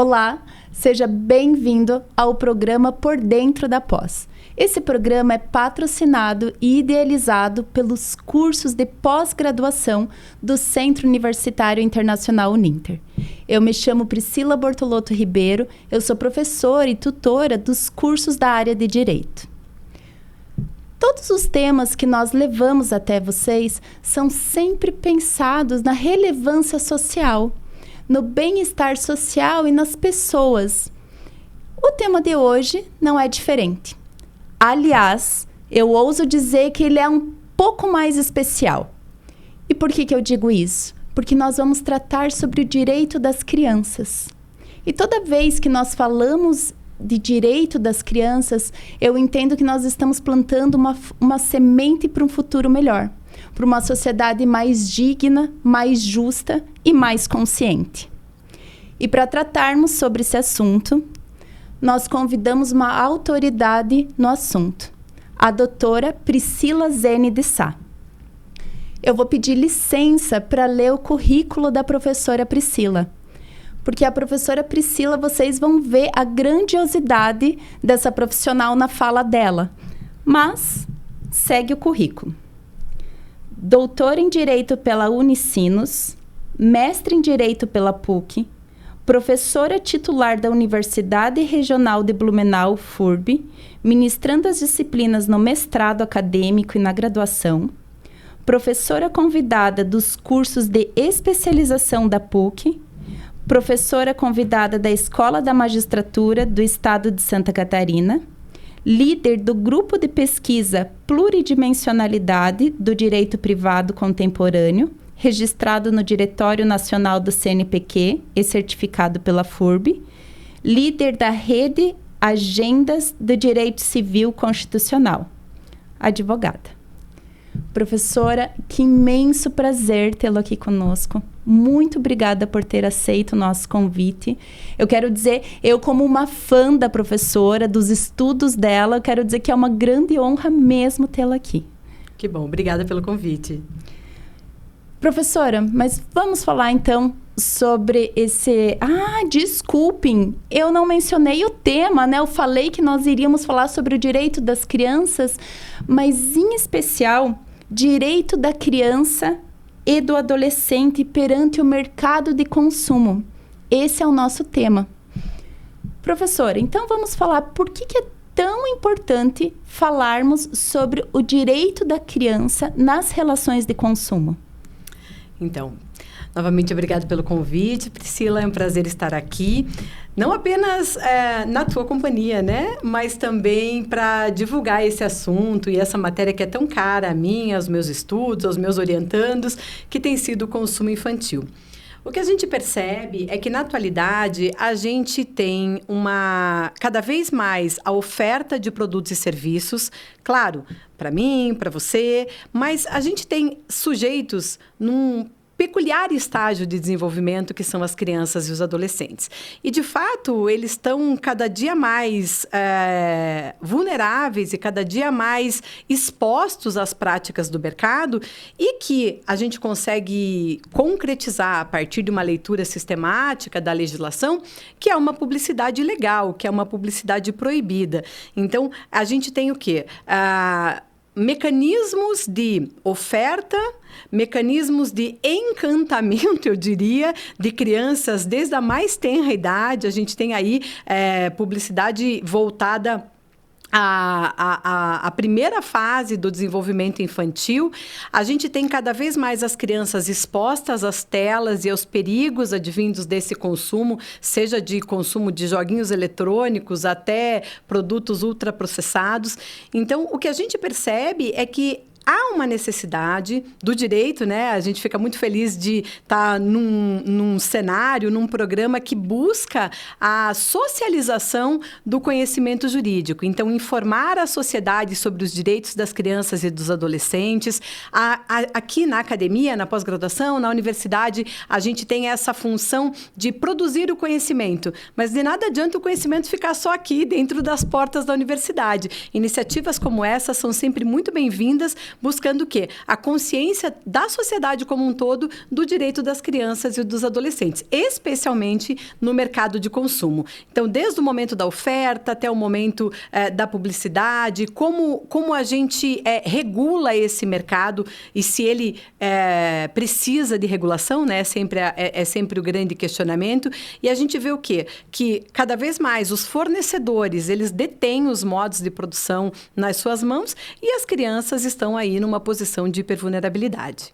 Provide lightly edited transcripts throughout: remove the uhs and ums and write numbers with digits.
Olá, seja bem-vindo ao programa Por Dentro da Pós. Esse programa é patrocinado e idealizado pelos cursos de pós-graduação do Centro Universitário Internacional Uninter. Eu me chamo Priscila Bortolotto Ribeiro, eu sou professora e tutora dos cursos da área de Direito. Todos os temas que nós levamos até vocês são sempre pensados na relevância social, no bem-estar social e nas pessoas. O tema de hoje não é diferente. Aliás, eu ouso dizer que ele é um pouco mais especial. E por que eu digo isso? Porque nós vamos tratar sobre o direito das crianças. E toda vez que nós falamos de direito das crianças, eu entendo que nós estamos plantando uma semente para um futuro melhor, para uma sociedade mais digna, mais justa e mais consciente. E para tratarmos sobre esse assunto, nós convidamos uma autoridade no assunto, a doutora Priscila Zene de Sá. Eu vou pedir licença para ler o currículo da professora Priscila, porque a professora Priscila, vocês vão ver a grandiosidade dessa profissional na fala dela. Mas, segue o currículo. Doutora em Direito pela Unicinos, mestre em Direito pela PUC, professora titular da Universidade Regional de Blumenau, FURB, ministrando as disciplinas no mestrado acadêmico e na graduação, professora convidada dos cursos de especialização da PUC, professora convidada da Escola da Magistratura do Estado de Santa Catarina, líder do Grupo de Pesquisa Pluridimensionalidade do Direito Privado Contemporâneo, registrado no Diretório Nacional do CNPq e certificado pela FURB, líder da Rede Agendas do Direito Civil Constitucional, advogada. Professora, que imenso prazer tê-la aqui conosco. Muito obrigada por ter aceito o nosso convite. Eu quero dizer, eu como uma fã da professora, dos estudos dela, quero dizer que é uma grande honra mesmo tê-la aqui. Que bom, obrigada pelo convite. Professora, mas vamos falar então sobre esse... desculpem, eu não mencionei o tema, né? Eu falei que nós iríamos falar sobre o direito das crianças, mas em especial, direito da criança e do adolescente perante o mercado de consumo. Esse é o nosso tema. Professora, então vamos falar por que é tão importante falarmos sobre o direito da criança nas relações de consumo. Então, novamente, obrigado pelo convite, Priscila, é um prazer estar aqui, não apenas na tua companhia, né, mas também para divulgar esse assunto e essa matéria que é tão cara a mim, aos meus estudos, aos meus orientandos, que tem sido o consumo infantil. O que a gente percebe é que, na atualidade, a gente tem cada vez mais a oferta de produtos e serviços, claro, para mim, para você, mas a gente tem sujeitos num peculiar estágio de desenvolvimento que são as crianças e os adolescentes. E, de fato, eles estão cada dia mais vulneráveis e cada dia mais expostos às práticas do mercado e que a gente consegue concretizar a partir de uma leitura sistemática da legislação, que é uma publicidade ilegal, que é uma publicidade proibida. Então, a gente tem o quê? Mecanismos de oferta, mecanismos de encantamento, eu diria, de crianças desde a mais tenra idade. A gente tem aí publicidade voltada a primeira fase do desenvolvimento infantil. A gente tem cada vez mais as crianças expostas às telas e aos perigos advindos desse consumo, seja de consumo de joguinhos eletrônicos até produtos ultraprocessados. Então, o que a gente percebe é que há uma necessidade do direito, né? A gente fica muito feliz de estar num cenário, num programa que busca a socialização do conhecimento jurídico. Então, informar a sociedade sobre os direitos das crianças e dos adolescentes. Aqui na academia, na pós-graduação, na universidade, a gente tem essa função de produzir o conhecimento. Mas de nada adianta o conhecimento ficar só aqui, dentro das portas da universidade. Iniciativas como essa são sempre muito bem-vindas buscando o quê? A consciência da sociedade como um todo do direito das crianças e dos adolescentes, especialmente no mercado de consumo. Então, desde o momento da oferta até o momento da publicidade, como a gente regula esse mercado e se ele precisa de regulação, né? É sempre o grande questionamento. E a gente vê o quê? Que cada vez mais os fornecedores, eles detêm os modos de produção nas suas mãos e as crianças estão aí numa posição de hipervulnerabilidade.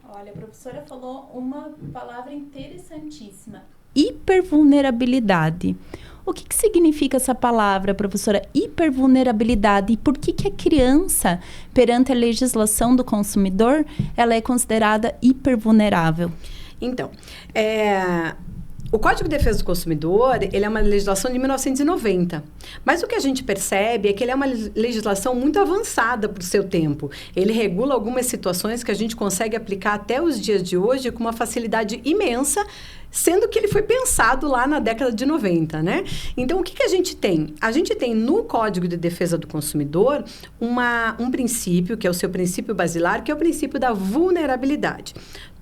Olha, a professora falou uma palavra interessantíssima: hipervulnerabilidade. O que significa essa palavra, professora? Hipervulnerabilidade. E por que a criança, perante a legislação do consumidor, ela é considerada hipervulnerável? Então, o Código de Defesa do Consumidor, ele é uma legislação de 1990. Mas o que a gente percebe é que ele é uma legislação muito avançada para o seu tempo. Ele regula algumas situações que a gente consegue aplicar até os dias de hoje com uma facilidade imensa, sendo que ele foi pensado lá na década de 90, né? Então, o que a gente tem? A gente tem no Código de Defesa do Consumidor um princípio, que é o seu princípio basilar, que é o princípio da vulnerabilidade.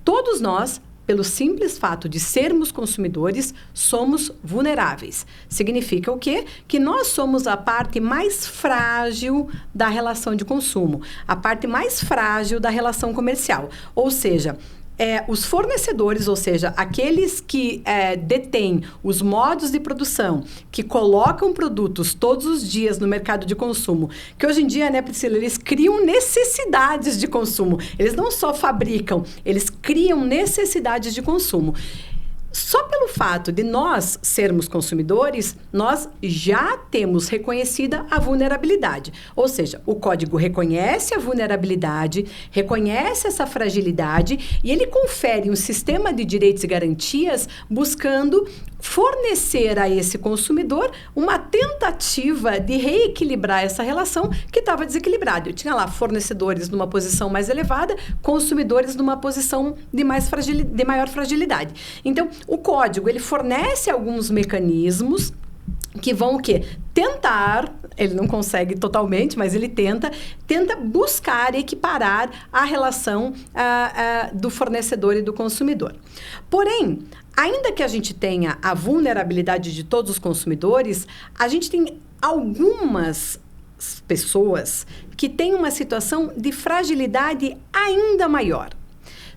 Todos nós, pelo simples fato de sermos consumidores, somos vulneráveis. Significa o quê? Que nós somos a parte mais frágil da relação de consumo, a parte mais frágil da relação comercial. Ou seja, os fornecedores, ou seja, aqueles que detêm os modos de produção, que colocam produtos todos os dias no mercado de consumo, que hoje em dia, né, Priscila, eles criam necessidades de consumo. Eles não só fabricam, eles criam necessidades de consumo. Só pelo fato de nós sermos consumidores, nós já temos reconhecida a vulnerabilidade. Ou seja, o código reconhece a vulnerabilidade, reconhece essa fragilidade e ele confere um sistema de direitos e garantias buscando fornecer a esse consumidor uma tentativa de reequilibrar essa relação que estava desequilibrada. Eu tinha lá fornecedores numa posição mais elevada, consumidores numa posição de maior fragilidade. Então, o código, ele fornece alguns mecanismos que vão o quê? Tentar, ele não consegue totalmente, mas ele tenta buscar equiparar a relação do fornecedor e do consumidor. Porém, ainda que a gente tenha a vulnerabilidade de todos os consumidores, a gente tem algumas pessoas que têm uma situação de fragilidade ainda maior.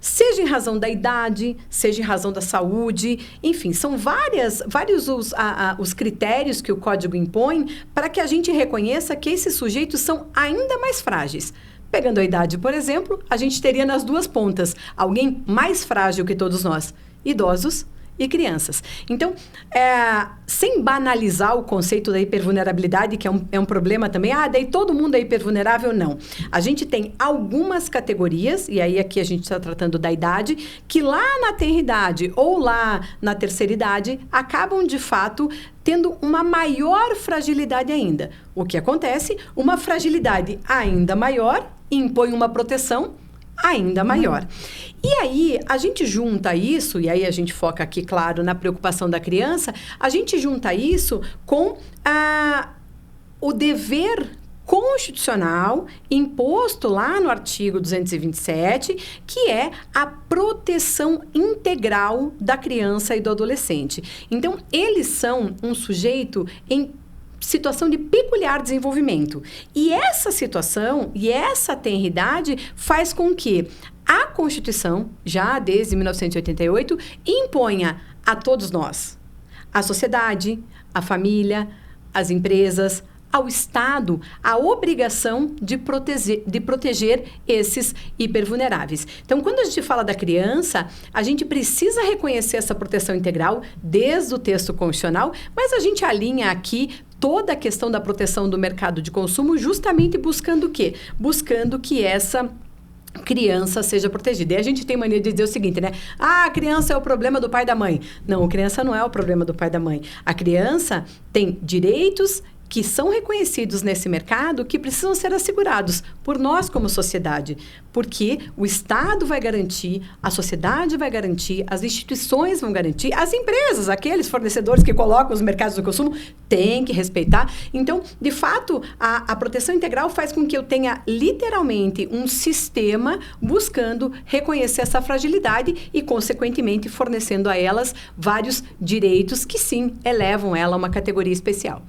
Seja em razão da idade, seja em razão da saúde, enfim, são vários os critérios que o código impõe para que a gente reconheça que esses sujeitos são ainda mais frágeis. Pegando a idade, por exemplo, a gente teria nas duas pontas alguém mais frágil que todos nós, idosos e crianças. Então, sem banalizar o conceito da hipervulnerabilidade, que é um problema também, daí todo mundo é hipervulnerável, não. A gente tem algumas categorias, e aí aqui a gente está tratando da idade, que lá na tenridade ou lá na terceira idade, acabam, de fato, tendo uma maior fragilidade ainda. O que acontece? Uma fragilidade ainda maior impõe uma proteção ainda maior. E aí, a gente junta isso, e aí a gente foca aqui, claro, na preocupação da criança, a gente junta isso com o dever constitucional imposto lá no artigo 227, que é a proteção integral da criança e do adolescente. Então, eles são um sujeito em situação de peculiar desenvolvimento. E essa situação e essa tenridade faz com que a Constituição, já desde 1988, imponha a todos nós, a sociedade, a família, as empresas, ao Estado, a obrigação de proteger esses hipervulneráveis. Então, quando a gente fala da criança, a gente precisa reconhecer essa proteção integral desde o texto constitucional, mas a gente alinha aqui toda a questão da proteção do mercado de consumo justamente buscando o quê? Buscando que essa criança seja protegida. E a gente tem mania de dizer o seguinte, né? A criança é o problema do pai e da mãe. Não, a criança não é o problema do pai e da mãe. A criança tem direitos que são reconhecidos nesse mercado, que precisam ser assegurados por nós como sociedade, porque o Estado vai garantir, a sociedade vai garantir, as instituições vão garantir, as empresas, aqueles fornecedores que colocam os mercados do consumo, têm que respeitar. Então, de fato, a proteção integral faz com que eu tenha literalmente um sistema buscando reconhecer essa fragilidade e, consequentemente, fornecendo a elas vários direitos que, sim, elevam ela a uma categoria especial.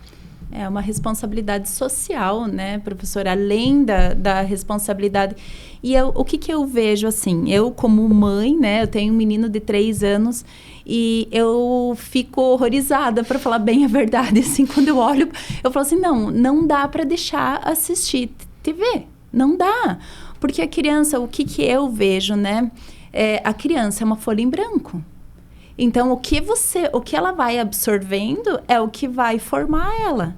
É uma responsabilidade social, né, professora? Além da responsabilidade. E o que eu vejo, assim, eu como mãe, né, eu tenho um menino de 3 anos e eu fico horrorizada, para falar bem a verdade, assim, quando eu olho, eu falo assim, não dá para deixar assistir TV, não dá. Porque a criança, o que eu vejo, né, a criança é uma folha em branco. Então, o que ela vai absorvendo é o que vai formar ela.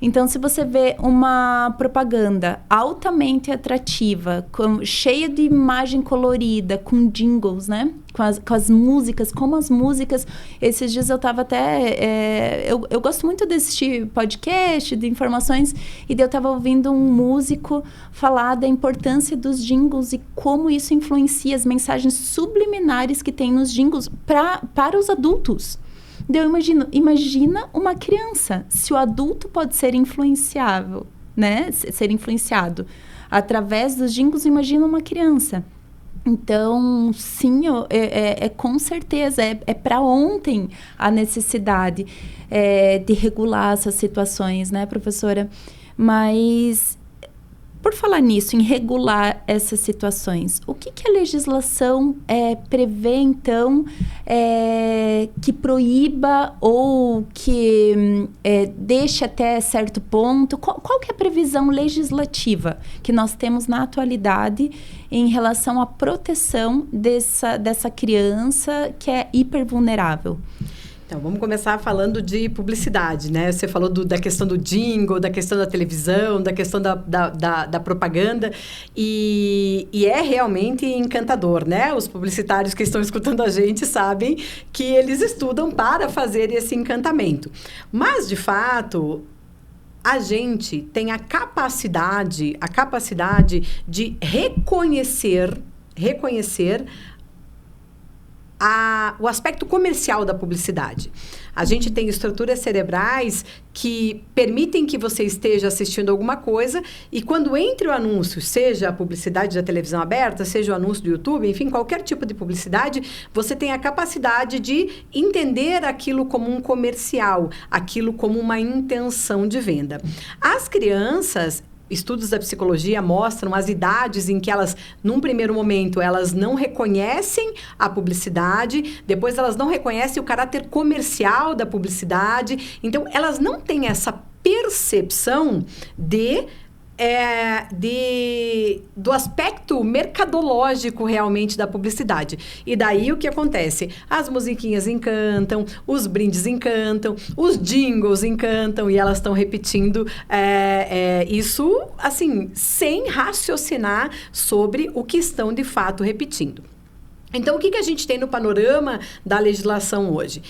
Então, se você vê uma propaganda altamente atrativa, cheia de imagem colorida, com jingles, né? Com as músicas, como as músicas... Esses dias eu estava até... Eu gosto muito de assistir podcast, de informações, e eu estava ouvindo um músico falar da importância dos jingles e como isso influencia as mensagens subliminares que tem nos jingles para os adultos. Eu imagina uma criança, se o adulto pode ser influenciável, né? Ser influenciado através dos jingles, imagina uma criança. Então, sim, com certeza, é para ontem a necessidade de regular essas situações, né, professora? Mas, por falar nisso, em regular essas situações, o que a legislação prevê, então, que proíba ou que deixe até certo ponto? Qual que é a previsão legislativa que nós temos na atualidade em relação à proteção dessa criança que é hipervulnerável? Então, vamos começar falando de publicidade, né? Você falou da questão do jingle, da questão da televisão, da questão da propaganda. E é realmente encantador, né? Os publicitários que estão escutando a gente sabem que eles estudam para fazer esse encantamento. Mas, de fato, a gente tem a capacidade de reconhecer o aspecto comercial da publicidade. A gente tem estruturas cerebrais que permitem que você esteja assistindo alguma coisa e quando entra o anúncio, seja a publicidade da televisão aberta, seja o anúncio do YouTube, enfim, qualquer tipo de publicidade, você tem a capacidade de entender aquilo como um comercial, aquilo como uma intenção de venda. As crianças... Estudos da psicologia mostram as idades em que elas, num primeiro momento, elas não reconhecem a publicidade, depois elas não reconhecem o caráter comercial da publicidade. Então, elas não têm essa percepção do aspecto mercadológico realmente da publicidade. E daí o que acontece? As musiquinhas encantam, os brindes encantam, os jingles encantam e elas estão repetindo isso, assim, sem raciocinar sobre o que estão de fato repetindo. Então, o que a gente tem no panorama da legislação hoje?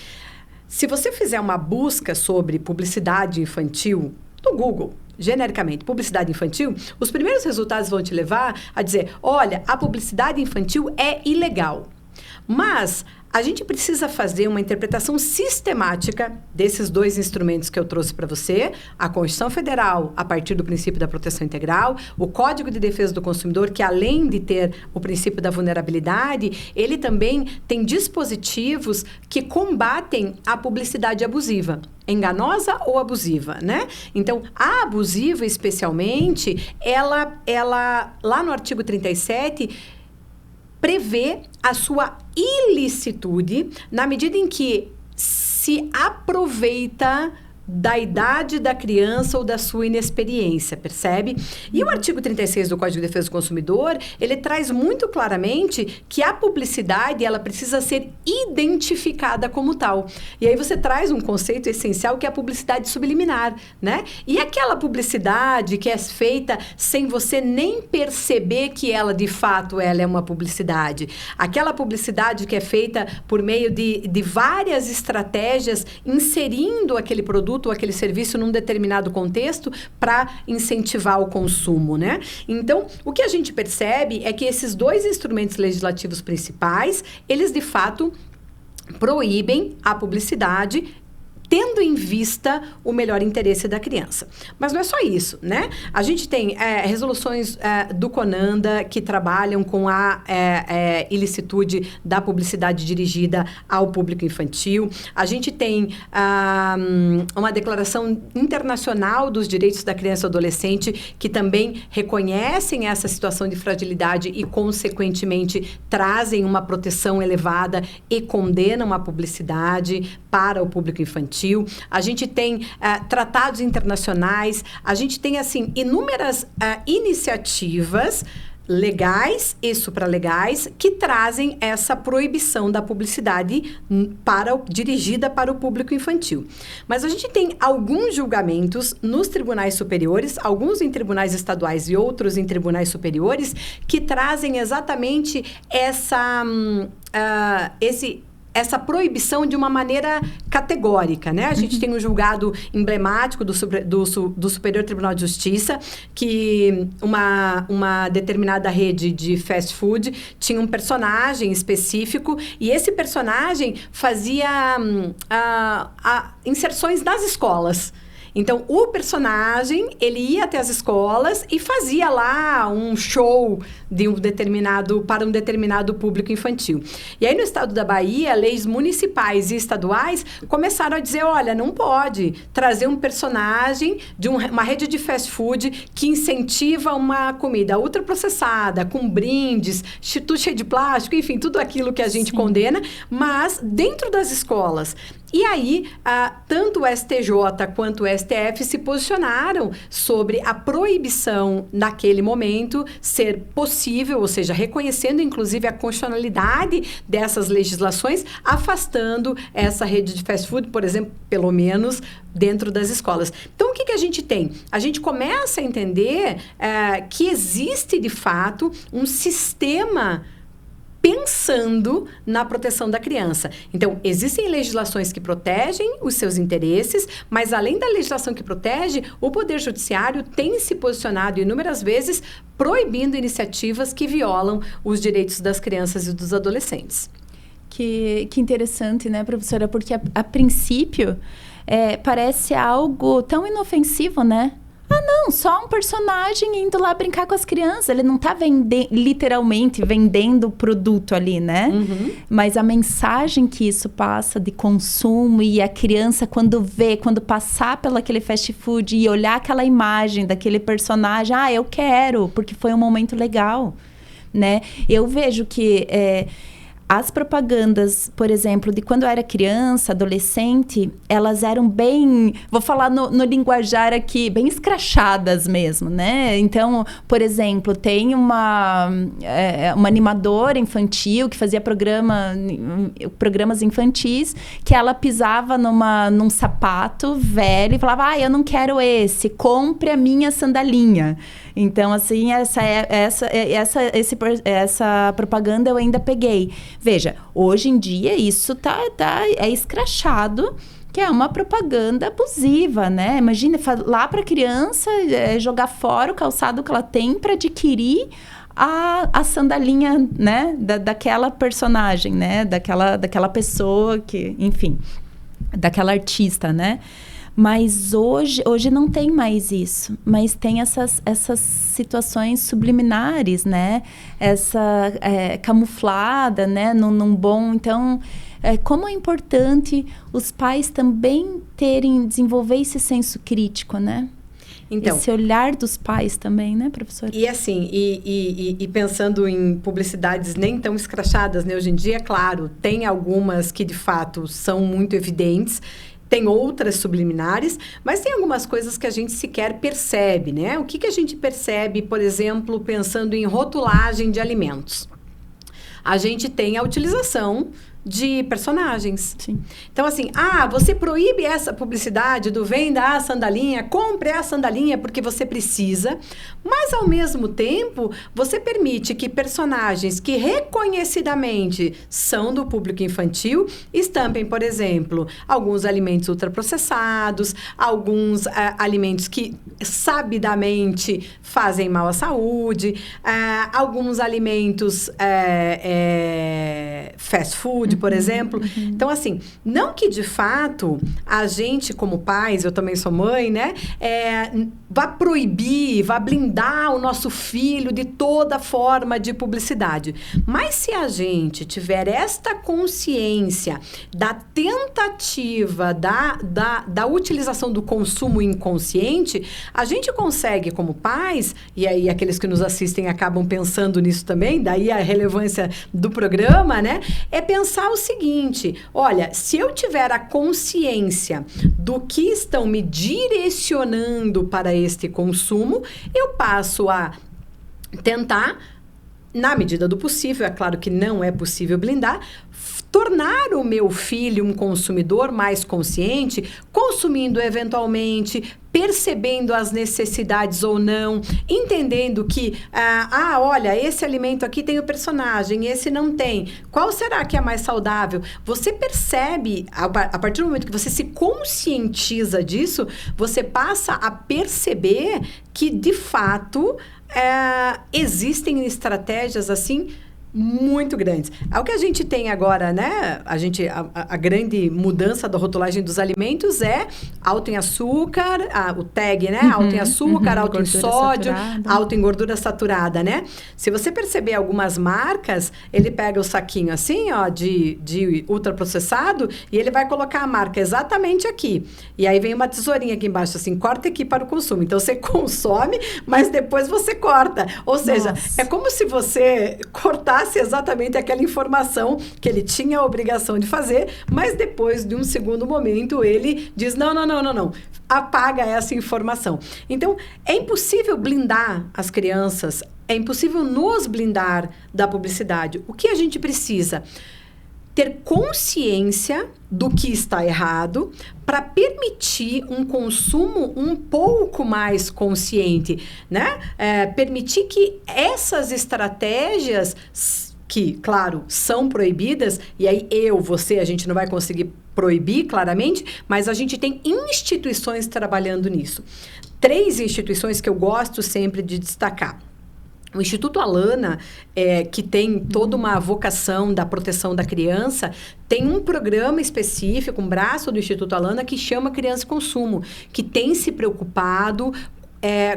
Se você fizer uma busca sobre publicidade infantil no Google, genericamente, publicidade infantil, os primeiros resultados vão te levar a dizer, olha, a publicidade infantil é ilegal. Mas a gente precisa fazer uma interpretação sistemática desses dois instrumentos que eu trouxe para você, a Constituição Federal, a partir do princípio da proteção integral, o Código de Defesa do Consumidor, que além de ter o princípio da vulnerabilidade, ele também tem dispositivos que combatem a publicidade abusiva. Enganosa ou abusiva, né? Então, a abusiva, especialmente, ela lá no artigo 37, prevê a sua ilicitude na medida em que se aproveita da idade da criança ou da sua inexperiência, percebe? E o artigo 36 do Código de Defesa do Consumidor, ele traz muito claramente que a publicidade, ela precisa ser identificada como tal. E aí você traz um conceito essencial que é a publicidade subliminar, né? E aquela publicidade que é feita sem você nem perceber que ela, de fato, ela é uma publicidade. Aquela publicidade que é feita por meio de várias estratégias, inserindo aquele produto produto ou aquele serviço num determinado contexto para incentivar o consumo, né? Então, o que a gente percebe é que esses dois instrumentos legislativos principais, eles de fato proíbem a publicidade, tendo em vista o melhor interesse da criança. Mas não é só isso, né? A gente tem resoluções do CONANDA que trabalham com a ilicitude da publicidade dirigida ao público infantil. A gente tem uma declaração internacional dos direitos da criança e adolescente que também reconhecem essa situação de fragilidade e, consequentemente, trazem uma proteção elevada e condenam a publicidade para o público infantil. A gente tem tratados internacionais, a gente tem, assim, inúmeras iniciativas legais e supralegais que trazem essa proibição da publicidade dirigida para o público infantil. Mas a gente tem alguns julgamentos nos tribunais superiores, alguns em tribunais estaduais e outros em tribunais superiores, que trazem exatamente essa proibição de uma maneira categórica, né? A gente tem um julgado emblemático do Superior Tribunal de Justiça, que uma determinada rede de fast food tinha um personagem específico e esse personagem fazia inserções nas escolas. Então, o personagem, ele ia até as escolas e fazia lá um show para um determinado público infantil. E aí, no estado da Bahia, leis municipais e estaduais começaram a dizer, olha, não pode trazer um personagem de uma rede de fast food que incentiva uma comida ultraprocessada, com brindes, tudo cheio de plástico, enfim, tudo aquilo que a gente condena, mas dentro das escolas. E aí, tanto o STJ quanto o STF se posicionaram sobre a proibição, naquele momento, ser possível, ou seja, reconhecendo, inclusive, a constitucionalidade dessas legislações, afastando essa rede de fast food, por exemplo, pelo menos dentro das escolas. Então, o que a gente tem? A gente começa a entender que existe, de fato, um sistema pensando na proteção da criança. Então, existem legislações que protegem os seus interesses, mas além da legislação que protege, o Poder Judiciário tem se posicionado inúmeras vezes proibindo iniciativas que violam os direitos das crianças e dos adolescentes. Que interessante, né, professora? Porque a princípio parece algo tão inofensivo, né? Não, só um personagem indo lá brincar com as crianças. Ele não está literalmente vendendo o produto ali, né? Uhum. Mas a mensagem que isso passa de consumo e a criança quando passar pelo aquele fast food e olhar aquela imagem daquele personagem, eu quero, porque foi um momento legal, né? Eu vejo que as propagandas, por exemplo, de quando eu era criança, adolescente, elas eram bem, vou falar no linguajar aqui, bem escrachadas mesmo, né? Então, por exemplo, tem uma animadora infantil que fazia programas infantis, que ela pisava num sapato velho e falava, eu não quero esse, compre a minha sandalinha. Então, assim, essa propaganda eu ainda peguei. Veja, hoje em dia isso é escrachado, que é uma propaganda abusiva, né? Imagina, lá para a criança jogar fora o calçado que ela tem para adquirir a sandalinha, né? Daquela personagem, né? Daquela pessoa que, enfim, daquela artista, né? Mas hoje não tem mais isso, mas tem essas situações subliminares, né? Essa camuflada, né? Num bom... Então, como é importante os pais também desenvolver esse senso crítico, né? Então, esse olhar dos pais também, né, professora? E assim, e pensando em publicidades nem tão escrachadas, né? Hoje em dia, claro, tem algumas que de fato são muito evidentes, tem outras subliminares, mas tem algumas coisas que a gente sequer percebe, né? O que a gente percebe, por exemplo, pensando em rotulagem de alimentos? A gente tem a utilização de personagens. Sim. Então, assim, você proíbe essa publicidade do venda a sandalinha, compre a sandalinha porque você precisa, mas, ao mesmo tempo, você permite que personagens que reconhecidamente são do público infantil estampem, por exemplo, alguns alimentos ultraprocessados, alguns alimentos que sabidamente fazem mal à saúde, alguns alimentos fast food, por exemplo. Então, assim, não que de fato a gente, como pais, eu também sou mãe, né, vá proibir, vá blindar o nosso filho de toda forma de publicidade. Mas se a gente tiver esta consciência da tentativa da utilização do consumo inconsciente, a gente consegue, como pais, e aí aqueles que nos assistem acabam pensando nisso também, daí a relevância do programa, né? É pensar o seguinte: olha, se eu tiver a consciência do que estão me direcionando para este consumo, eu passo a tentar, na medida do possível, é claro que não é possível blindar, tornar o meu filho um consumidor mais consciente, consumindo eventualmente, percebendo as necessidades ou não, entendendo que, olha, esse alimento aqui tem o personagem, esse não tem. Qual será que é mais saudável? Você percebe, a partir do momento que você se conscientiza disso, você passa a perceber que, de fato, existem estratégias assim muito grandes. O que a gente tem agora, né? A grande mudança da rotulagem dos alimentos é alto em açúcar, o tag, né? Alto em açúcar, alto em sódio, alto em gordura saturada, né? Se você perceber algumas marcas, ele pega o saquinho assim, ó, de ultraprocessado e ele vai colocar a marca exatamente aqui. E aí vem uma tesourinha aqui embaixo, assim, corta aqui para o consumo. Então, você consome, mas depois você corta. Ou seja, é como se você cortasse exatamente aquela informação que ele tinha a obrigação de fazer, mas depois de um segundo momento ele diz, não, apaga essa informação. Então, é impossível blindar as crianças, é impossível nos blindar da publicidade. O que a gente precisa? Ter consciência do que está errado para permitir um consumo um pouco mais consciente, né? Permitir que essas estratégias, que, claro, são proibidas, e aí a gente não vai conseguir proibir claramente, mas a gente tem instituições trabalhando nisso. 3 instituições que eu gosto sempre de destacar. O Instituto Alana, que tem toda uma vocação da proteção da criança, tem um programa específico, um braço do Instituto Alana, que chama Criança e Consumo, que tem se preocupado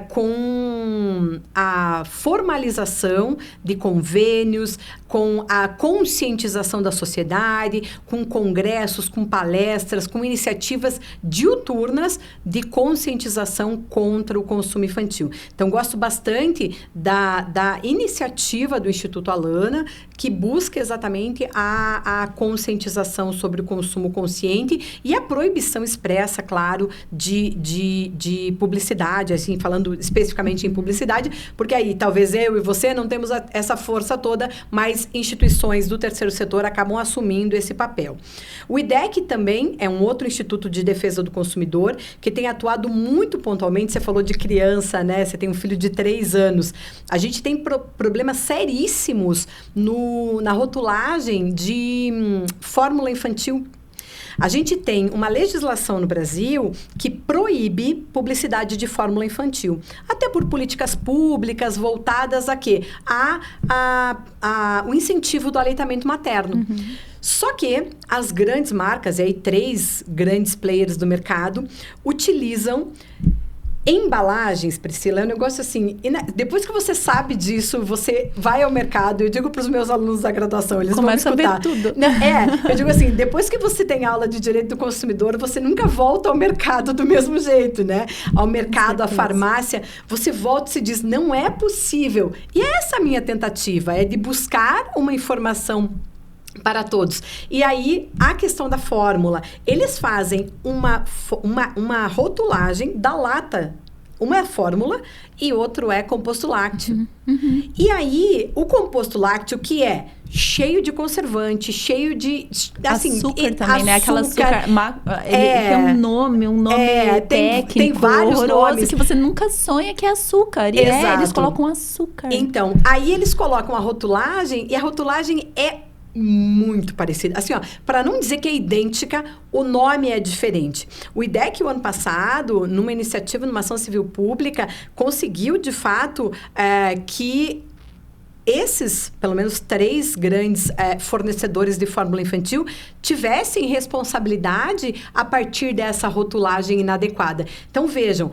com a formalização de convênios, com a conscientização da sociedade, com congressos, com palestras, com iniciativas diuturnas de conscientização contra o consumo infantil. Então, gosto bastante da iniciativa do Instituto Alana, que busca exatamente a conscientização sobre o consumo consciente e a proibição expressa, claro, de publicidade, assim, falando especificamente em publicidade, porque aí talvez eu e você não temos essa força toda, mas instituições do terceiro setor acabam assumindo esse papel. O IDEC também é um outro instituto de defesa do consumidor que tem atuado muito pontualmente. Você falou de criança, né? Você tem um filho de 3 anos. A gente tem problemas seríssimos na rotulagem de fórmula infantil. A gente tem uma legislação no Brasil que proíbe publicidade de fórmula infantil. Até por políticas públicas voltadas a quê? O incentivo do aleitamento materno. Só que as grandes marcas, e aí 3 grandes players do mercado, utilizam embalagens, Priscila, é um negócio assim, depois que você sabe disso, você vai ao mercado, eu digo para os meus alunos da graduação, eles começa vão escutar. A ver tudo. Eu digo assim, depois que você tem aula de direito do consumidor, você nunca volta ao mercado do mesmo jeito, né? Ao mercado, à farmácia, você volta e se diz, não é possível. E essa é a minha tentativa, é de buscar uma informação para todos. E aí, a questão da fórmula. Eles fazem uma rotulagem da lata. Uma é fórmula e outro é composto lácteo. E aí, o composto lácteo, que é cheio de conservante, cheio de assim, açúcar também, né? Aquela açúcar, ele tem um nome técnico, tem vários nomes que você nunca sonha que é açúcar. E eles colocam açúcar. Então, aí eles colocam a rotulagem e a rotulagem é muito parecida. Assim, ó, para não dizer que é idêntica, o nome é diferente. O IDEC, o ano passado, numa iniciativa, numa ação civil pública, conseguiu, de fato, que esses, pelo menos 3 grandes fornecedores de fórmula infantil tivessem responsabilidade a partir dessa rotulagem inadequada. Então, vejam,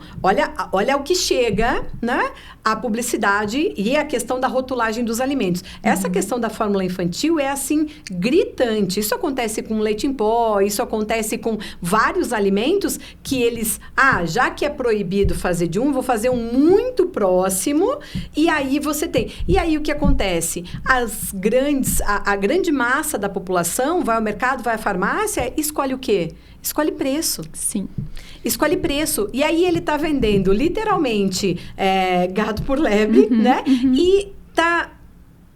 olha o que chega, né? A publicidade e a questão da rotulagem dos alimentos. Essa questão da fórmula infantil é, assim, gritante. Isso acontece com leite em pó, isso acontece com vários alimentos que eles... já que é proibido fazer de vou fazer um muito próximo, e aí você tem... E aí, o que acontece? A grande massa da população vai ao mercado, vai à farmácia, escolhe o quê? Escolhe preço. Sim. Escolhe preço. E aí ele está vendendo, literalmente, gado por lebre, né? E está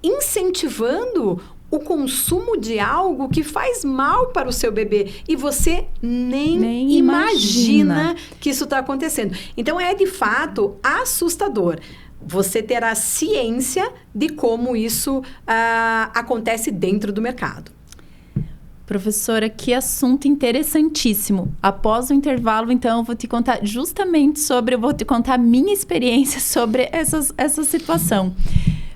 incentivando o consumo de algo que faz mal para o seu bebê. E você nem imagina que isso está acontecendo. Então, é, de fato, assustador. Você terá ciência de como isso acontece dentro do mercado. Professora, que assunto interessantíssimo. Após o intervalo, então, eu vou te contar a minha experiência sobre essa situação.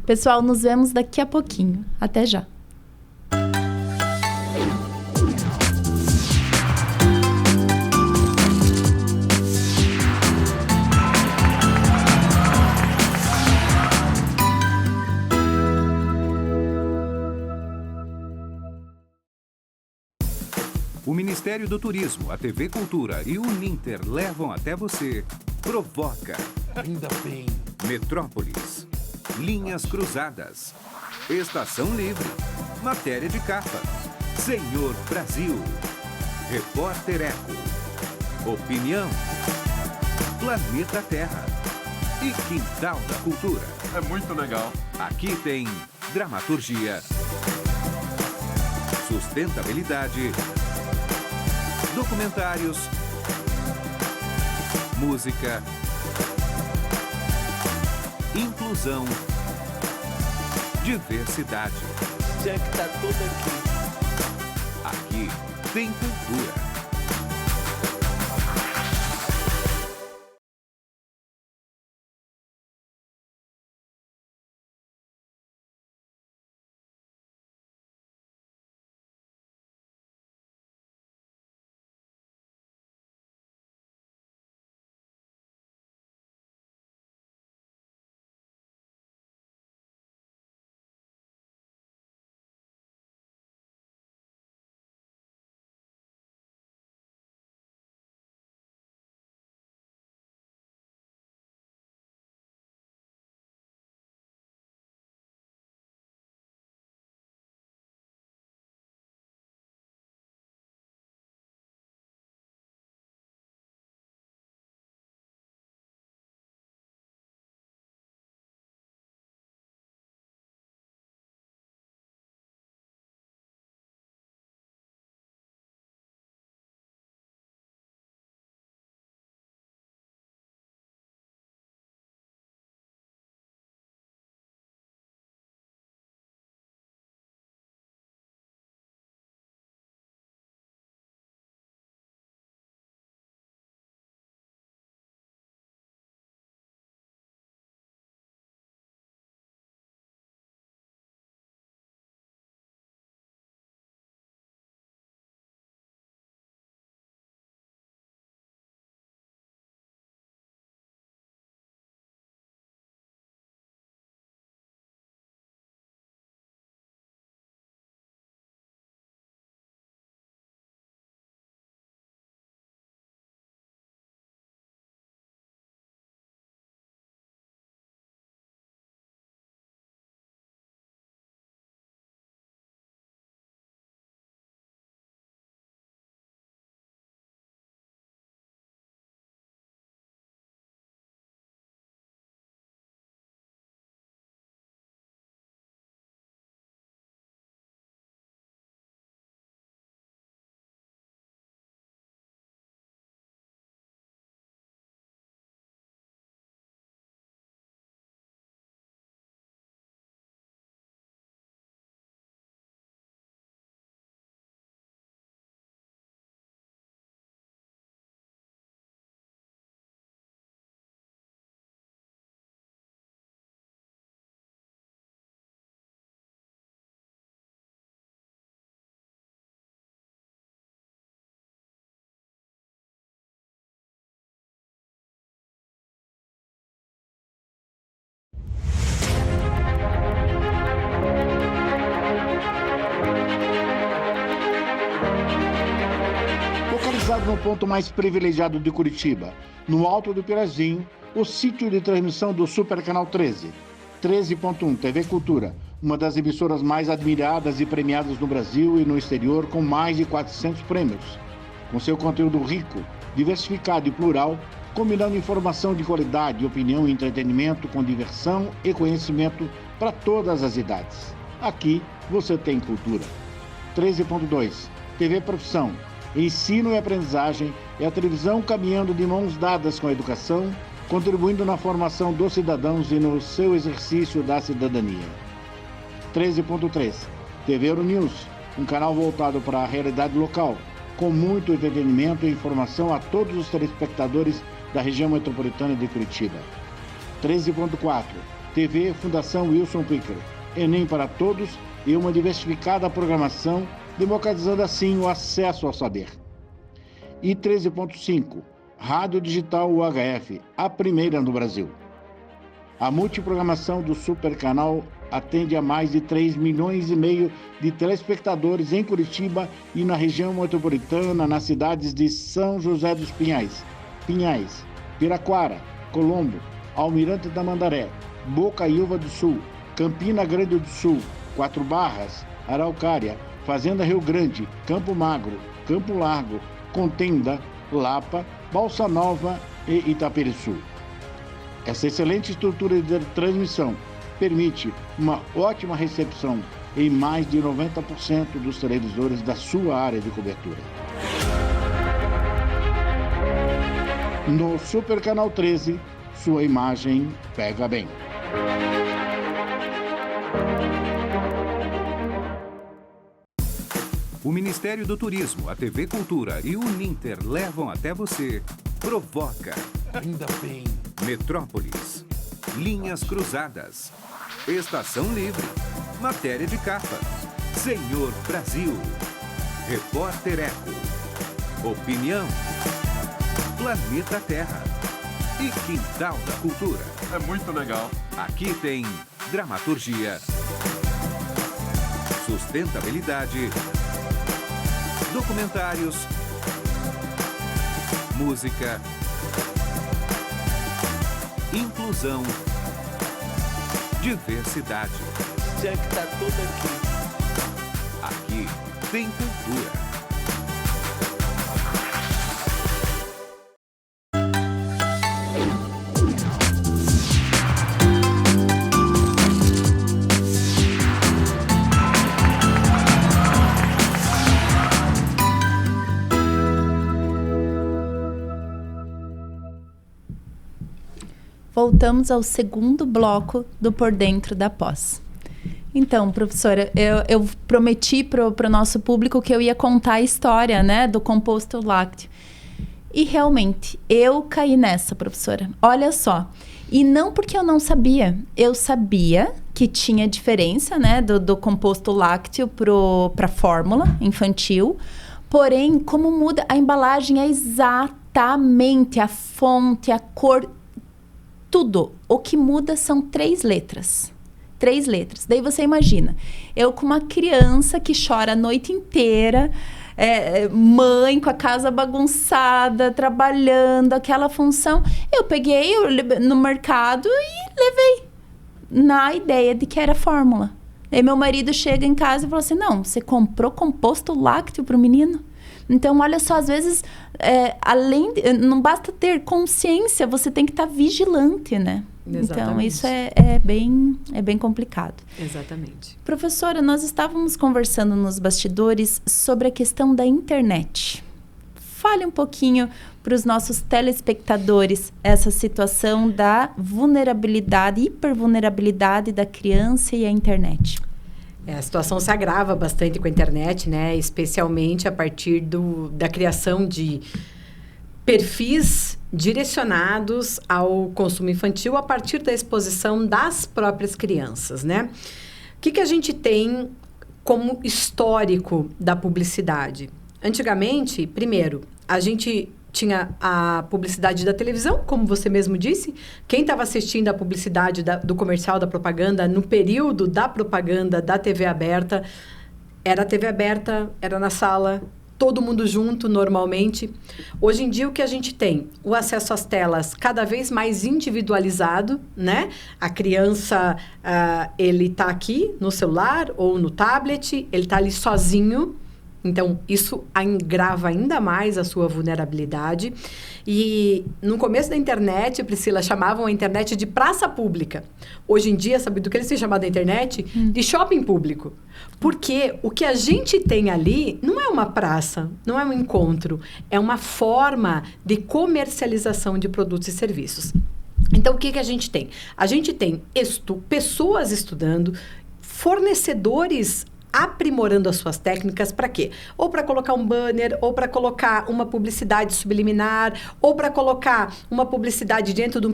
Pessoal, nos vemos daqui a pouquinho. Até já. O Ministério do Turismo, a TV Cultura e o Uninter levam até você Provoca. Ainda bem. Metrópolis. Linhas Cruzadas. Estação Livre. Matéria de capa. Senhor Brasil. Repórter Eco. Opinião. Planeta Terra. E Quintal da Cultura. É muito legal. Aqui tem dramaturgia, sustentabilidade, documentários, música, inclusão, diversidade. Já que tá tudo aqui. Aqui tem cultura. Localizado no ponto mais privilegiado de Curitiba, no Alto do Pirazinho, o sítio de transmissão do Super Canal 13. 13.1 TV Cultura, uma das emissoras mais admiradas e premiadas no Brasil e no exterior, com mais de 400 prêmios. Com seu conteúdo rico, diversificado e plural, combinando informação de qualidade, opinião e entretenimento com diversão e conhecimento para todas as idades. Aqui você tem cultura. 13.2 TV Profissão, ensino e aprendizagem é a televisão caminhando de mãos dadas com a educação, contribuindo na formação dos cidadãos e no seu exercício da cidadania. 13.3 TV Euronews, um canal voltado para a realidade local, com muito entretenimento e informação a todos os telespectadores da região metropolitana de Curitiba. 13.4 TV Fundação Wilson Picker, Enem para todos e uma diversificada programação, democratizando assim o acesso ao saber. E 13.5 Rádio Digital UHF, a primeira no Brasil. A multiprogramação do Super Canal atende a mais de 3,5 milhões de telespectadores em Curitiba e na região metropolitana, nas cidades de São José dos Pinhais, Piraquara, Colombo, Almirante Tamandaré, Bocaiúva do Sul, Campina Grande do Sul, Quatro Barras, Araucária, Fazenda Rio Grande, Campo Magro, Campo Largo, Contenda, Lapa, Balsa Nova e Itaperiçu. Essa excelente estrutura de transmissão permite uma ótima recepção em mais de 90% dos televisores da sua área de cobertura. No Super Canal 13, sua imagem pega bem. O Ministério do Turismo, a TV Cultura e o Uninter levam até você Provoca. Ainda bem. Metrópolis. Linhas Cruzadas. Estação Livre. Matéria de capa. Senhor Brasil. Repórter Eco. Opinião. Planeta Terra. E Quintal da Cultura. É muito legal. Aqui tem dramaturgia, sustentabilidade, documentários, música, inclusão, diversidade. Tinha que estar tudo aqui. Aqui tem cultura. Voltamos ao segundo bloco do Por Dentro da Pós. Então, professora, eu prometi para o nosso público que eu ia contar a história, né, do composto lácteo. E realmente, eu caí nessa, professora. Olha só. E não porque eu não sabia. Eu sabia que tinha diferença, né, do composto lácteo para a fórmula infantil. Porém, como muda, a embalagem é exatamente a fonte, a cor, tudo. O que muda são 3 letras. 3 letras. Daí você imagina, eu com uma criança que chora a noite inteira, mãe com a casa bagunçada, trabalhando, aquela função. Eu peguei no mercado e levei na ideia de que era fórmula. Aí meu marido chega em casa e fala assim, não, você comprou composto lácteo para o menino? Então, olha só, às vezes, não basta ter consciência, você tem que estar vigilante, né? Exatamente. Então, isso é bem complicado. Exatamente. Professora, nós estávamos conversando nos bastidores sobre a questão da internet. Fale um pouquinho para os nossos telespectadores essa situação da vulnerabilidade, hipervulnerabilidade da criança e a internet. A situação se agrava bastante com a internet, né? Especialmente a partir da criação de perfis direcionados ao consumo infantil a partir da exposição das próprias crianças, né? O que a gente tem como histórico da publicidade? Antigamente, primeiro, a gente tinha a publicidade da televisão, como você mesmo disse. Quem estava assistindo a publicidade do comercial, da propaganda, no período da propaganda da TV aberta, era a TV aberta, era na sala, todo mundo junto, normalmente. Hoje em dia, o que a gente tem? O acesso às telas cada vez mais individualizado, né? A criança, ele está aqui no celular ou no tablet, ele está ali sozinho. Então, isso agrava ainda mais a sua vulnerabilidade. E no começo da internet, Priscila, chamavam a internet de praça pública. Hoje em dia, sabe do que eles têm chamado a internet? De shopping público. Porque o que a gente tem ali não é uma praça, não é um encontro. É uma forma de comercialização de produtos e serviços. Então, o que a gente tem? A gente tem pessoas estudando, fornecedores aprimorando as suas técnicas para quê? Ou para colocar um banner, ou para colocar uma publicidade subliminar, ou para colocar uma publicidade dentro de um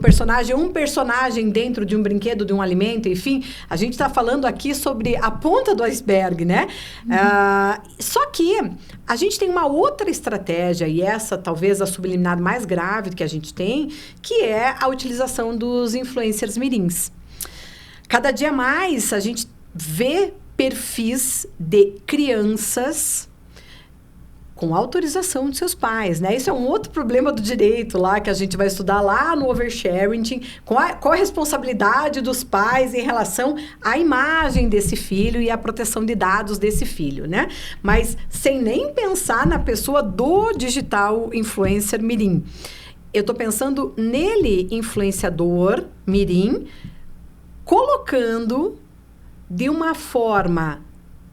personagem dentro de um brinquedo, de um alimento, enfim. A gente está falando aqui sobre a ponta do iceberg, né? Só que a gente tem uma outra estratégia, e essa talvez a subliminar mais grave que a gente tem, que é a utilização dos influencers mirins. Cada dia mais a gente vê perfis de crianças com autorização de seus pais, né? Isso é um outro problema do direito lá, que a gente vai estudar lá no oversharing, qual a responsabilidade dos pais em relação à imagem desse filho e à proteção de dados desse filho, né? Mas sem nem pensar na pessoa do digital influencer mirim. Eu tô pensando nele, influenciador mirim, colocando de uma forma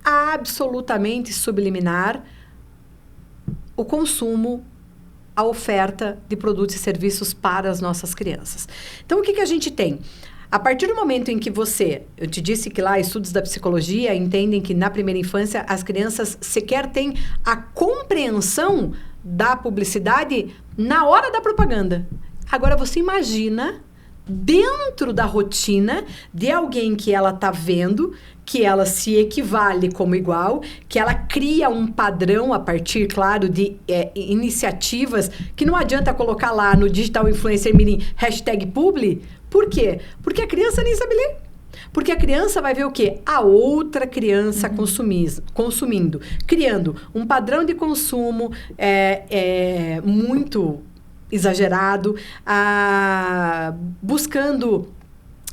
absolutamente subliminar o consumo, a oferta de produtos e serviços para as nossas crianças. Então, o que a gente tem? A partir do momento em que eu te disse que lá estudos da psicologia entendem que na primeira infância as crianças sequer têm a compreensão da publicidade na hora da propaganda. Agora, você imagina dentro da rotina de alguém que ela está vendo, que ela se equivale como igual, que ela cria um padrão a partir, claro, de iniciativas, que não adianta colocar lá no Digital Influencer Mirim #publi. Por quê? Porque a criança nem sabe ler. Porque a criança vai ver o quê? A outra criança consumindo, criando um padrão de consumo muito exagerado, buscando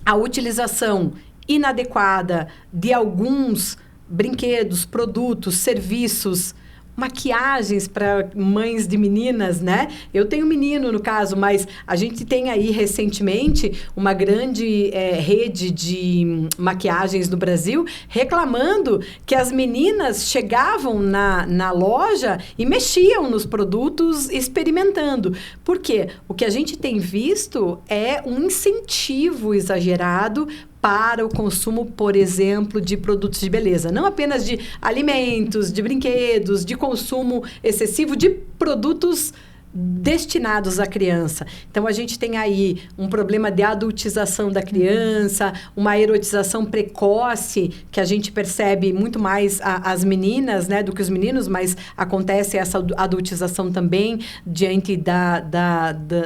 a utilização inadequada de alguns brinquedos, produtos, serviços, maquiagens para mães de meninas, né? Eu tenho menino, no caso, mas a gente tem aí, recentemente, uma grande rede de maquiagens no Brasil reclamando que as meninas chegavam na loja e mexiam nos produtos experimentando. Por quê? O que a gente tem visto é um incentivo exagerado para o consumo, por exemplo, de produtos de beleza. Não apenas de alimentos, de brinquedos, de consumo excessivo de produtos destinados à criança. Então, a gente tem aí um problema de adultização da criança, uma erotização precoce, que a gente percebe muito mais as meninas, né, do que os meninos, mas acontece essa adultização também diante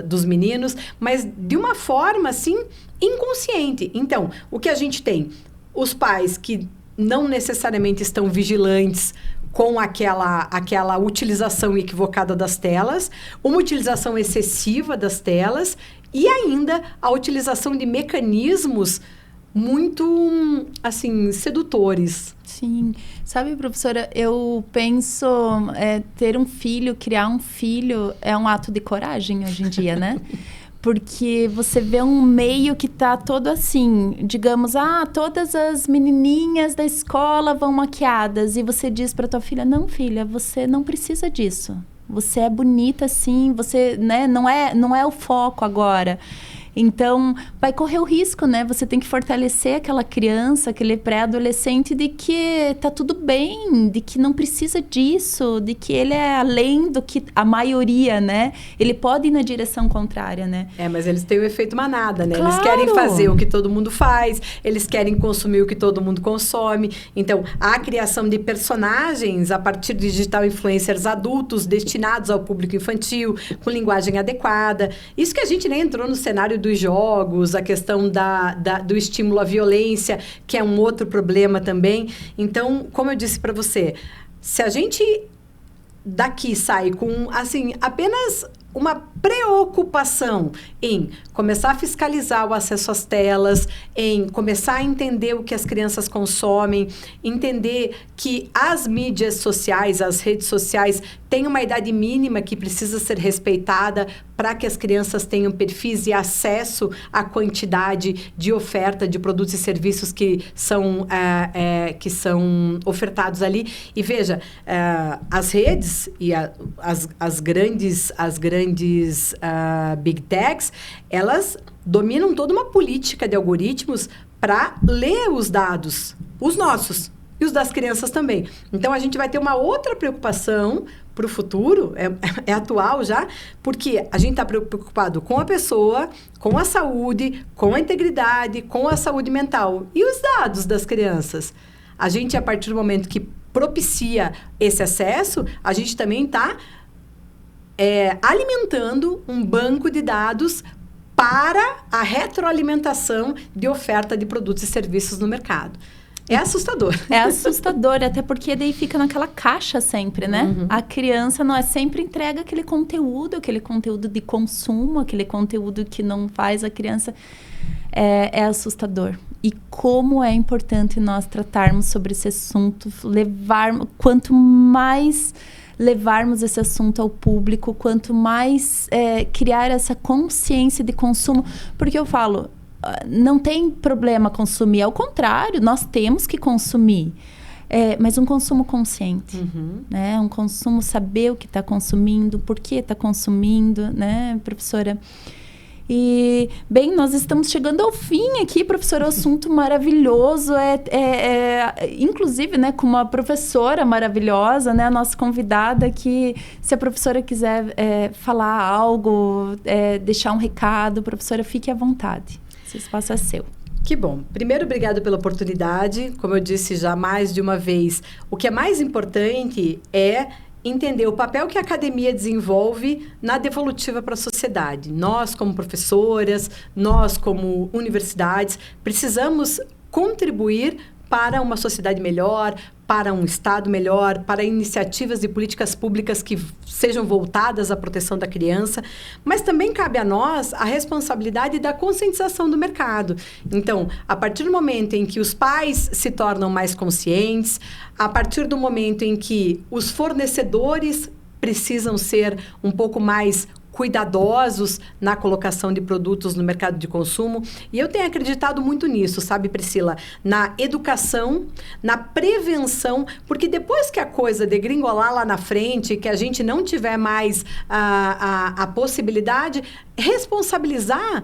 dos meninos, mas de uma forma, assim, inconsciente. Então, o que a gente tem? Os pais que não necessariamente estão vigilantes com aquela utilização equivocada das telas, uma utilização excessiva das telas e ainda a utilização de mecanismos muito, assim, sedutores. Sim. Sabe, professora, eu penso ter um filho, criar um filho é um ato de coragem hoje em dia, né? Porque você vê um meio que tá todo assim, digamos, todas as menininhas da escola vão maquiadas e você diz para tua filha, não, filha, você não precisa disso. Você é bonita assim, você, né, não é o foco agora. Então, vai correr o risco, né? Você tem que fortalecer aquela criança, aquele pré-adolescente de que tá tudo bem, de que não precisa disso, de que ele é além do que a maioria, né? Ele pode ir na direção contrária, né? Mas eles têm o efeito manada, né? Claro. Eles querem fazer o que todo mundo faz, eles querem consumir o que todo mundo consome. Então, a criação de personagens a partir de digital influencers adultos destinados ao público infantil, com linguagem adequada. Isso que a gente nem entrou no cenário dos jogos, a questão do estímulo à violência, que é um outro problema também. Então, como eu disse para você, se a gente daqui sai com, assim, apenas uma preocupação em começar a fiscalizar o acesso às telas, em começar a entender o que as crianças consomem, entender que as mídias sociais, as redes sociais, têm uma idade mínima que precisa ser respeitada para que as crianças tenham perfis e acesso à quantidade de oferta de produtos e serviços que são ofertados ali. E veja, as redes e as grandes Big Techs, elas dominam toda uma política de algoritmos para ler os dados, os nossos e os das crianças também. Então, a gente vai ter uma outra preocupação para o futuro, é atual já, porque a gente está preocupado com a pessoa, com a saúde, com a integridade, com a saúde mental e os dados das crianças. A gente, a partir do momento que propicia esse acesso, a gente também está alimentando um banco de dados para a retroalimentação de oferta de produtos e serviços no mercado. É assustador. É assustador, até porque daí fica naquela caixa sempre, né? Uhum. A criança não é sempre entrega aquele conteúdo de consumo, aquele conteúdo que não faz a criança. É assustador. E como é importante nós tratarmos sobre esse assunto, quanto mais levarmos esse assunto ao público, quanto mais criar essa consciência de consumo, porque eu falo, não tem problema consumir, ao contrário, nós temos que consumir, mas um consumo consciente, né? Um consumo, saber o que está consumindo, por que está consumindo, né, professora? E, bem, nós estamos chegando ao fim aqui, professora, assunto maravilhoso, inclusive, né, com uma professora maravilhosa, né, a nossa convidada, que se a professora quiser falar algo, deixar um recado, professora, fique à vontade, esse espaço é seu. Que bom. Primeiro, obrigado pela oportunidade. Como eu disse já mais de uma vez, o que é mais importante é entender o papel que a academia desenvolve na devolutiva para a sociedade. Nós, como professoras, nós, como universidades, precisamos contribuir para uma sociedade melhor, para um Estado melhor, para iniciativas e políticas públicas que sejam voltadas à proteção da criança, mas também cabe a nós a responsabilidade da conscientização do mercado. Então, a partir do momento em que os pais se tornam mais conscientes, a partir do momento em que os fornecedores precisam ser um pouco mais cuidadosos na colocação de produtos no mercado de consumo. E eu tenho acreditado muito nisso, sabe, Priscila? Na educação, na prevenção, porque depois que a coisa degringolar lá na frente, que a gente não tiver mais a possibilidade, responsabilizar,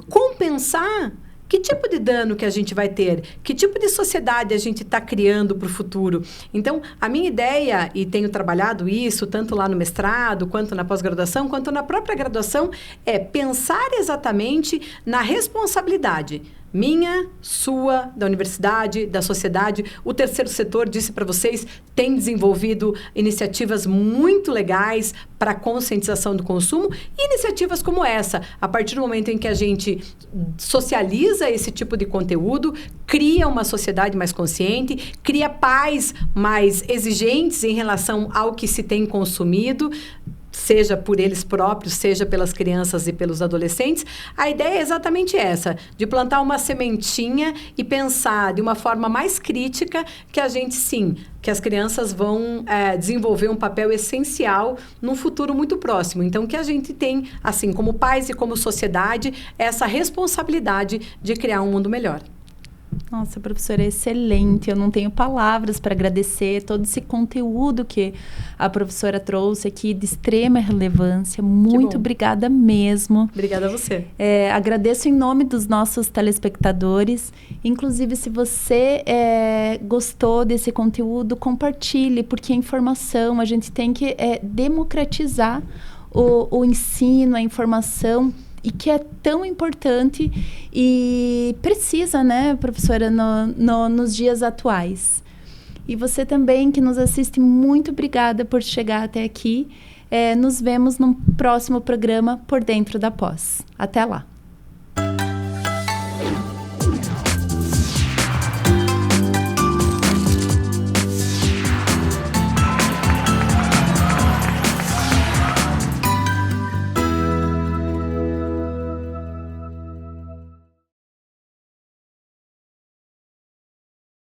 compensar. Que tipo de dano que a gente vai ter? Que tipo de sociedade a gente está criando para o futuro? Então, a minha ideia, e tenho trabalhado isso, tanto lá no mestrado, quanto na pós-graduação, quanto na própria graduação, é pensar exatamente na responsabilidade minha, sua, da universidade, da sociedade. O terceiro setor, disse para vocês, tem desenvolvido iniciativas muito legais para a conscientização do consumo e iniciativas como essa. A partir do momento em que a gente socializa esse tipo de conteúdo, cria uma sociedade mais consciente, cria pais mais exigentes em relação ao que se tem consumido, seja por eles próprios, seja pelas crianças e pelos adolescentes. A ideia é exatamente essa, de plantar uma sementinha e pensar de uma forma mais crítica que a gente, sim, que as crianças vão desenvolver um papel essencial num futuro muito próximo. Então, que a gente tem, assim, como pais e como sociedade, essa responsabilidade de criar um mundo melhor. Nossa, professora, é excelente. Eu não tenho palavras para agradecer todo esse conteúdo que a professora trouxe aqui de extrema relevância. Muito obrigada mesmo. Obrigada a você. Agradeço em nome dos nossos telespectadores. Inclusive, se você gostou desse conteúdo, compartilhe, porque a informação, a gente tem que democratizar o ensino, a informação, e que é tão importante e precisa, né, professora, nos dias atuais. E você também, que nos assiste, muito obrigada por chegar até aqui. Nos vemos no próximo programa Por Dentro da Pós. Até lá!